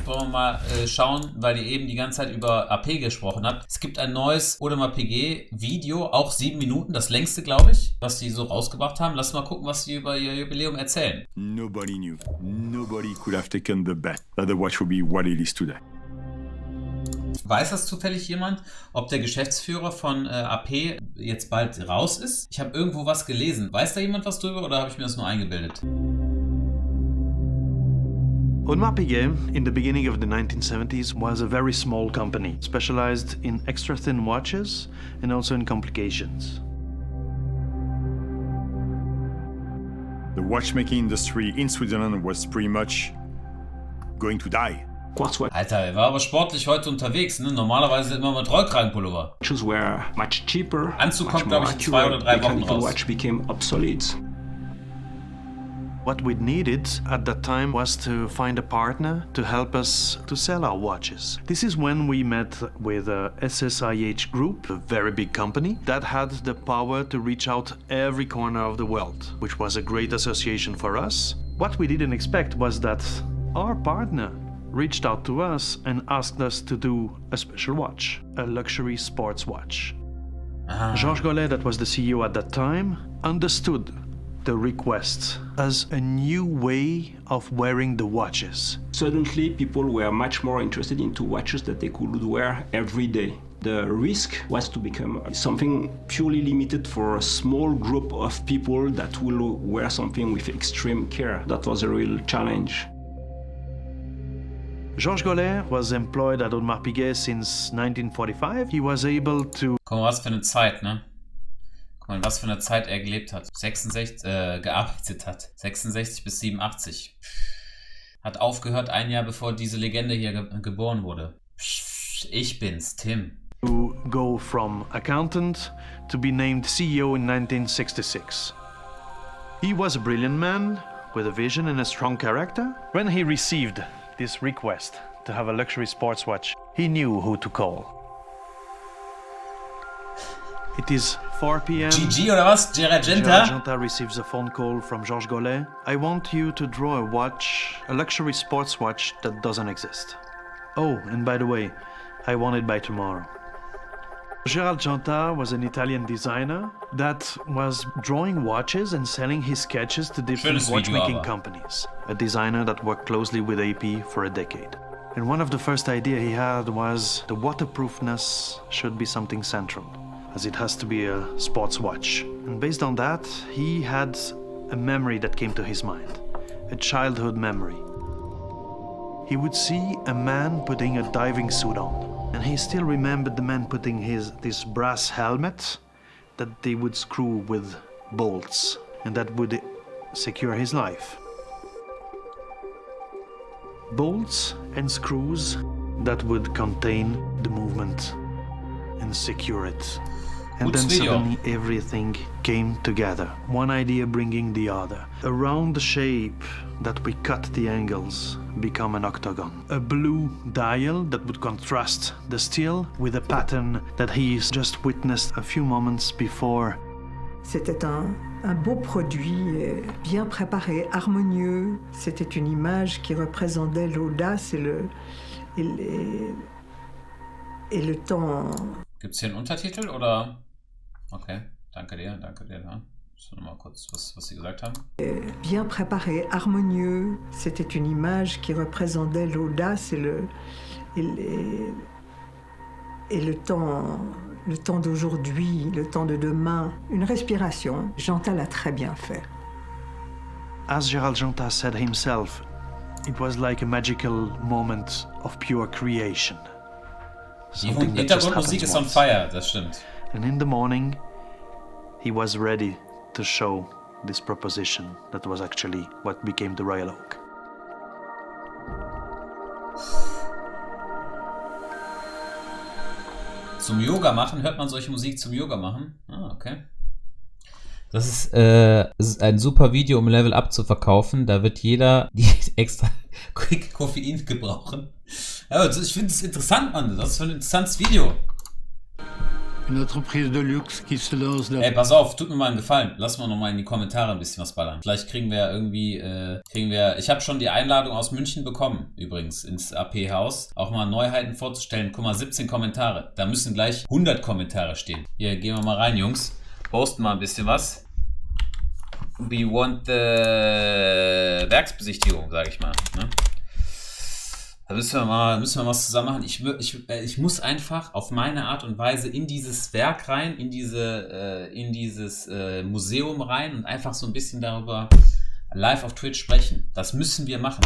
wollen wir mal schauen, weil ihr eben die ganze Zeit über AP gesprochen habt. Es gibt ein neues Audemars Piguet Video, auch 7 Minuten, das längste, glaube ich, was die so rausgebracht haben. Lass mal gucken, was die über ihr Jubiläum erzählen. Nobody knew. Nobody could have taken the bet that the watch would be what it is today. Weiß das zufällig jemand, ob der Geschäftsführer von AP jetzt bald raus ist? Ich habe irgendwo was gelesen. Weiß da jemand was drüber oder habe ich mir das nur eingebildet? Audemars Piguet, in the beginning of the 1970s, was a very small company, specialized in extra thin watches and also in complications. The watchmaking industry in Switzerland was pretty much going to die. Alter, er war aber sportlich heute unterwegs, ne? Normalerweise immer mit Rollkragenpullover. Watches were much cheaper. Anzug kommt, glaube ich, in 2 oder 3 Wochen raus. Watch became obsolete. What we needed at that time was to find a partner to help us to sell our watches. This is when we met with SSIH Group, a very big company that had the power to reach out every corner of the world, which was a great association for us. What we didn't expect was that our partner reached out to us and asked us to do a special watch, a luxury sports watch. Georges Gollet, that was the CEO at that time, understood the request as a new way of wearing the watches. Suddenly, people were much more interested into watches that they could wear every day. The risk was to become something purely limited for a small group of people that will wear something with extreme care. That was a real challenge. Georges Gollet was employed at Audemars Piguet since 1945. He was able to... Guck mal, was für eine Zeit, ne? Guck mal, was für eine Zeit er gelebt hat. Gearbeitet hat. 66 bis 87. Hat aufgehört 1 Jahr bevor diese Legende hier geboren wurde. Ich bin's, Tim. To go from accountant to be named CEO in 1966. He was a brilliant man with a vision and a strong character. When he received this request to have a luxury sports watch, he knew who to call. It is 4 p.m. GG oder was? Gerard Gerard Genta receives a phone call from Georges Gollet. I want you to draw a watch, a luxury sports watch that doesn't exist. Oh, and by the way, I want it by tomorrow. Gerard Genta was an Italian designer that was drawing watches and selling his sketches to different watchmaking companies. A designer that worked closely with AP for a decade. And one of the first ideas he had was the waterproofness should be something central, as it has to be a sports watch. And based on that, he had a memory that came to his mind, a childhood memory. He would see a man putting a diving suit on. And he still remembered the man putting this brass helmet that they would screw with bolts, and that would secure his life. Bolts and screws that would contain the movement and secure it. And then suddenly everything came together, one idea bringing the other. Around the shape that we cut the angles become an octagon. A blue dial that would contrast the steel with a pattern that he's just witnessed a few moments before. C'était un beau produit, bien préparé, harmonieux. C'était une image qui représentait l'audace et le temps. Gibt's hier einen Untertitel oder? Okay, danke dir. Ja. Ich noch mal kurz, was Sie gesagt haben. Bien préparé, harmonieux. C'était une image qui représentait l'audace et le temps d'aujourd'hui, le temps de demain. Une respiration. Genta l'a très bien fait. As Gerald Genta said himself, it was like a magical moment of pure creation. Die Hintergrundmusik ist on fire, das stimmt. And in the morning, he was ready to show this proposition that was actually what became the Royal Oak. Zum Yoga machen? Hört man solche Musik zum Yoga machen? Ah, okay. Das ist ein super Video, um Level Up zu verkaufen. Da wird jeder die extra Koffein gebrauchen. Ja, ich finde es interessant, Mann. Das ist ein interessantes Video. Une entreprise de luxe qui se lance là. Ey, pass auf, tut mir mal einen Gefallen. Lass mal nochmal in die Kommentare ein bisschen was ballern. Vielleicht kriegen wir irgendwie, ich habe schon die Einladung aus München bekommen, übrigens, ins AP-Haus. Auch mal Neuheiten vorzustellen. Guck mal, 17 Kommentare. Da müssen gleich 100 Kommentare stehen. Hier, gehen wir mal rein, Jungs. Posten mal ein bisschen was. We want the Werksbesichtigung, sag ich mal. Ne? Da müssen wir mal was zusammen machen. Ich muss einfach auf meine Art und Weise in dieses Werk rein, in dieses Museum rein und einfach so ein bisschen darüber live auf Twitch sprechen. Das müssen wir machen.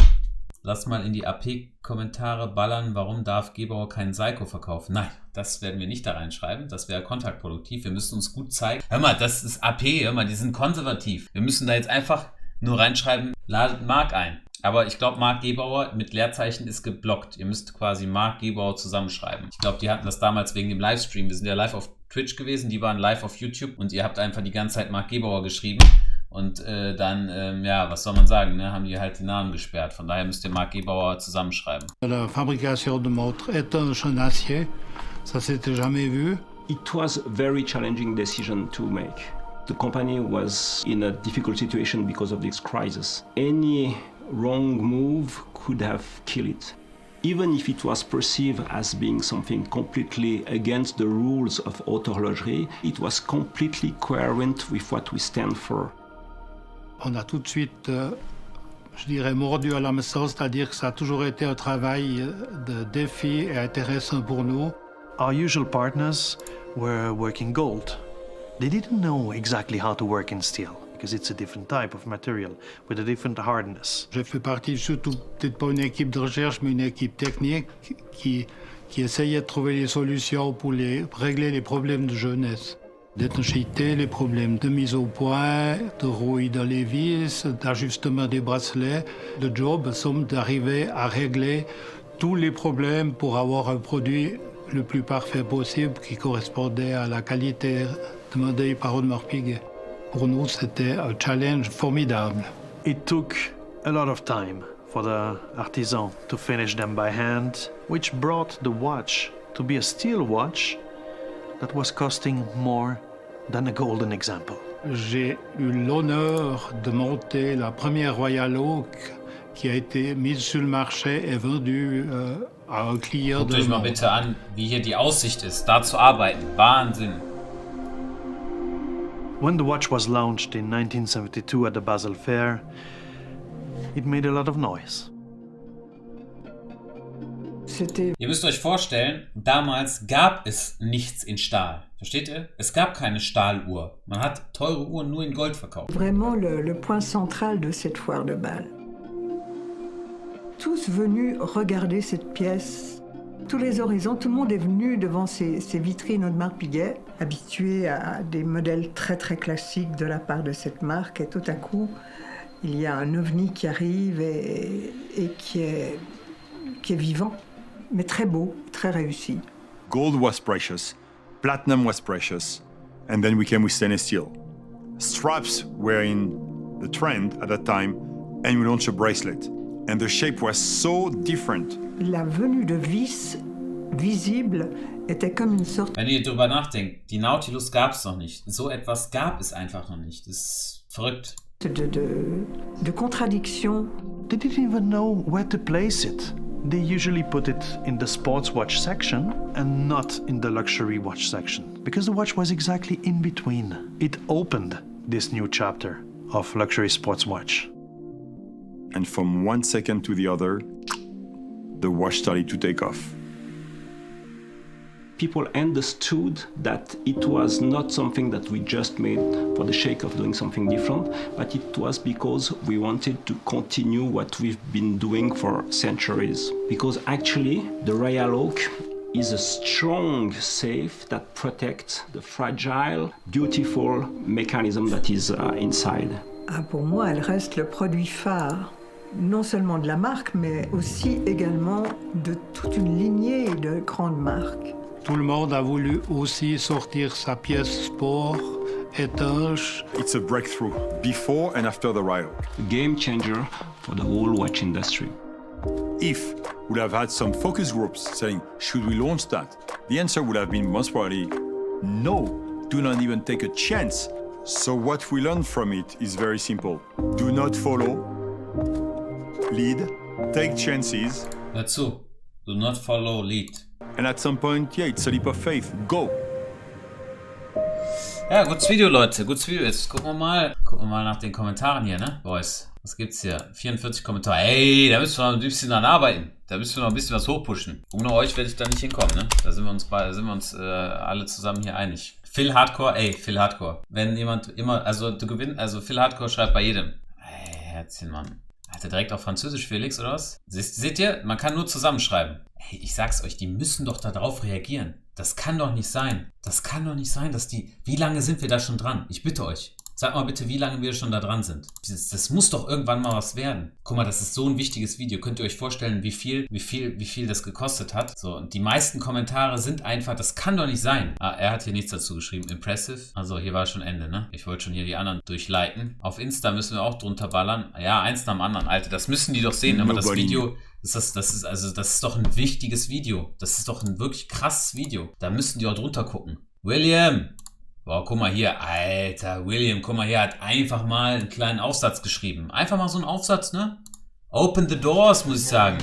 Lass mal in die AP-Kommentare ballern, warum darf Gebauer keinen Psycho verkaufen? Nein, das werden wir nicht da reinschreiben. Das wäre kontaktproduktiv. Wir müssen uns gut zeigen. Hör mal, das ist AP, hör mal, die sind konservativ. Wir müssen da jetzt einfach nur reinschreiben, ladet Marc ein. Aber ich glaube, Marc Gebauer mit Leerzeichen ist geblockt. Ihr müsst quasi Marc Gebauer zusammenschreiben. Ich glaube, die hatten das damals wegen dem Livestream. Wir sind ja live auf Twitch gewesen, die waren live auf YouTube und ihr habt einfach die ganze Zeit Marc Gebauer geschrieben. Und dann, ja, was soll man sagen, ne, haben die halt die Namen gesperrt. Von daher müsst ihr Marc Gebauer zusammenschreiben. La fabrication de montres étanches en acier, ça s'était jamais vu. It was a very challenging decision to make. The company was in a difficult situation because of this crisis. Any wrong move could have killed it. Even if it was perceived as being something completely against the rules of horlogerie, it was completely coherent with what we stand for. On a tout de suite, je dirais, mordu à l'hameçon, c'est-à-dire que ça a toujours été un travail de défi et intéressant pour nous. Our usual partners were working gold. They didn't know exactly how to work in steel, because it's a different type of material with a different hardness. J'ai fait partie surtout, peut-être pas une équipe de recherche, mais une équipe technique qui essayait de trouver les solutions pour régler les problèmes de jeunesse. D'étanchéité, les problèmes de mise au point, de rouille dans les vis, d'ajustement des bracelets. Le job, somme d'arriver à régler tous les problèmes pour avoir un produit le plus parfait possible qui correspondait à la qualité demandée par Audemars Piguet. Pour nous, c'était un challenge formidable. It took a lot of time for the artisan to finish them by hand, which brought the watch to be a steel watch that was costing more than a golden example. J'ai eu l'honneur de monter la première Royal Oak qui a été mise sur le marché et vendue à un client Guckt de euch mal bitte an, wie hier die Aussicht ist, da zu arbeiten. Wahnsinn. When the watch was launched in 1972 at the Basel Fair, it made a lot of noise. Ihr müsst euch vorstellen, damals gab es nichts in Stahl. Versteht ihr? Es gab keine Stahluhr. Man hat teure Uhren nur in Gold verkauft. Vraiment le point central de cette foire de Bâle. Tous venus regarder cette pièce, tous les horizons, tout le monde est venu devant ces vitrines Audemars Piguet, habitué à des modèles très très classiques de la part de cette marque, et tout à coup, il y a un ovni qui arrive et qui est vivant, mais très beau, très réussi. Gold was precious, platinum was precious, and then we came with stainless steel. Straps were in the trend at that time, and we launched a bracelet. And the shape was so different. La venue de vis visible était comme une sorte. Wenn ihr drüber nachdenkt, die Nautilus gab es noch nicht. So etwas gab es einfach noch nicht. Das ist verrückt. De contradiction. They didn't even know where to place it. They usually put it in the sports watch section and not in the luxury watch section, because the watch was exactly in between. It opened this new chapter of luxury sports watch. And from 1 second to the other, the watch started to take off. People understood that it was not something that we just made for the sake of doing something different, but it was because we wanted to continue what we've been doing for centuries. Because actually, the Royal Oak is a strong safe that protects the fragile, beautiful mechanism that is inside. Ah, pour moi, elle reste le produit phare, non seulement de la marque, mais aussi également de toute une lignée de grandes marques. Tout le monde a voulu aussi sortir sa pièce sport, étanche. It's a breakthrough before and after the Royal Oak. A game changer for the whole watch industry. If we'd have had some focus groups saying, should we launch that? The answer would have been most probably No, do not even take a chance. So what we learn from it is very simple. Do not follow, lead, take chances. Dazu. Do not follow, lead. And at some point, yeah, it's a leap of faith. Go. Ja, gutes Video, Leute. Gutes Video. Jetzt gucken wir mal nach den Kommentaren hier, ne, Boys? Was gibt's hier? 44 Kommentare. Ey, da müssen wir noch ein bisschen dran arbeiten. Da müssen wir noch ein bisschen was hochpushen. Ohne euch werde ich da nicht hinkommen, ne? Da sind wir uns alle zusammen hier einig. Phil Hardcore, ey, Phil Hardcore. Wenn jemand immer, also du gewinnst, also Phil Hardcore schreibt bei jedem. Ey, Herzchen, Mann. Hat er direkt auf Französisch, Felix, oder was? Seht ihr? Man kann nur zusammenschreiben. Hey, ich sag's euch, die müssen doch darauf reagieren. Das kann doch nicht sein. Das kann doch nicht sein, dass die... Wie lange sind wir da schon dran? Ich bitte euch. Sag mal bitte, wie lange wir schon da dran sind. Das muss doch irgendwann mal was werden. Guck mal, das ist so ein wichtiges Video. Könnt ihr euch vorstellen, wie viel das gekostet hat? So, und die meisten Kommentare sind einfach, das kann doch nicht sein. Ah, er hat hier nichts dazu geschrieben. Impressive. Also hier war schon Ende, ne? Ich wollte schon hier die anderen durchliken. Auf Insta müssen wir auch drunter ballern. Ja, eins nach dem anderen, Alter. Das müssen die doch sehen. Aber das Video... Das ist doch ein wichtiges Video. Das ist doch ein wirklich krasses Video. Da müssen die auch drunter gucken. William! Boah, guck mal hier. Alter, William, guck mal hier. Hat einfach mal einen kleinen Aufsatz geschrieben. Einfach mal so einen Aufsatz, ne? Open the doors, muss ich sagen.